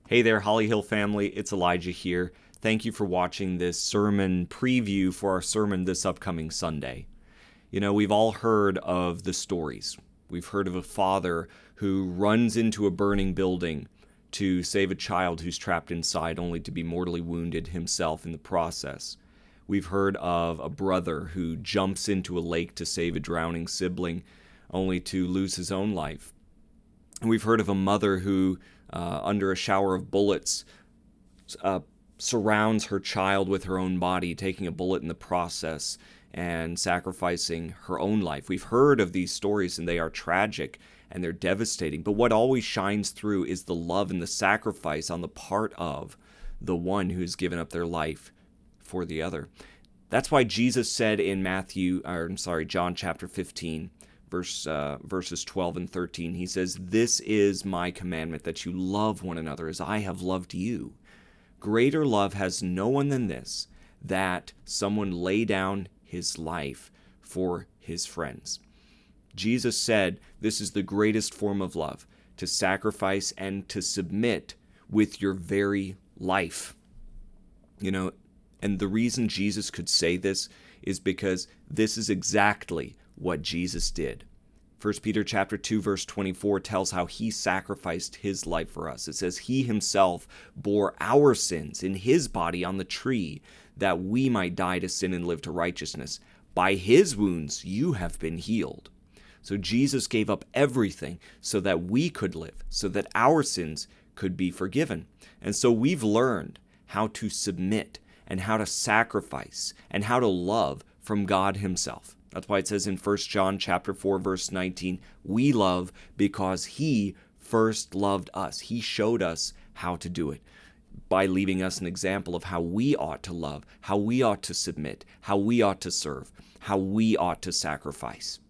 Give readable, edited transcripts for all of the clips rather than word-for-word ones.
Hey there, Holly Hill family. It's Elijah here. Thank you for watching this sermon preview for our sermon this upcoming Sunday. You know, we've all heard of the stories. We've heard of a father who runs into a burning building to save a child who's trapped inside, only to be mortally wounded himself in the process. We've heard of a brother who jumps into a lake to save a drowning sibling, only to lose his own life. And we've heard of a mother who, under a shower of bullets, surrounds her child with her own body, taking a bullet in the process and sacrificing her own life. We've heard of these stories, and they are tragic and they're devastating. But what always shines through is the love and the sacrifice on the part of the one who's given up their life for the other. That's why Jesus said in John chapter 15, verses 12 and 13, he says, "This is my commandment, that you love one another as I have loved you. Greater love has no one than this, that someone lay down his life for his friends." Jesus said this is the greatest form of love, to sacrifice and to submit with your very life. You know, and the reason Jesus could say this is because this is exactly what Jesus did. 1 Peter chapter 2 verse 24 tells how he sacrificed his life for us. It says he himself bore our sins in his body on the tree, that we might die to sin and live to righteousness. By his wounds you have been healed. So Jesus gave up everything so that we could live, so that our sins could be forgiven. And so we've learned how to submit and how to sacrifice and how to love from God himself. That's why it says in 1 John chapter 4 verse 19, we love because he first loved us. He showed us how to do it by leaving us an example of how we ought to love, how we ought to submit, how we ought to serve, how we ought to sacrifice.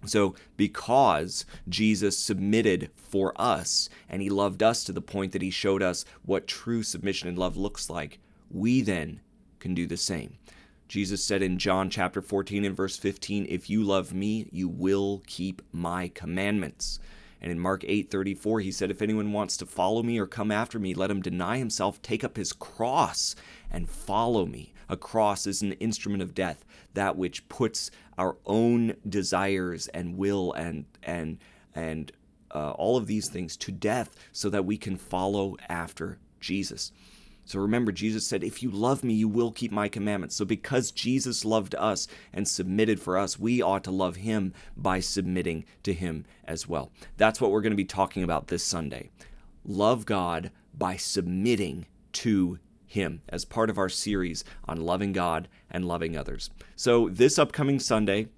So because Jesus submitted for us and he loved us to the point that he showed us what true submission and love looks like, we then can do the same. Jesus said in John chapter 14 and verse 15, "If you love me, you will keep my commandments." And in Mark 8:34, he said, "If anyone wants to follow me or come after me, let him deny himself, take up his cross, and follow me." A cross is an instrument of death, that which puts our own desires and will and all of these things to death so that we can follow after Jesus. So remember, Jesus said, if you love me, you will keep my commandments. So because Jesus loved us and submitted for us, we ought to love him by submitting to him as well. That's what we're going to be talking about this Sunday. Love God by submitting to him as part of our series on loving God and loving others. So this upcoming Sunday,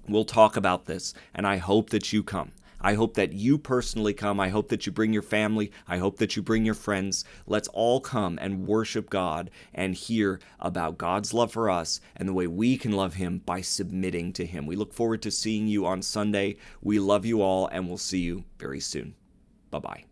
we'll talk about this, and I hope that you come. I hope that you personally come. I hope that you bring your family. I hope that you bring your friends. Let's all come and worship God and hear about God's love for us and the way we can love him by submitting to him. We look forward to seeing you on Sunday. We love you all, and we'll see you very soon. Bye-bye.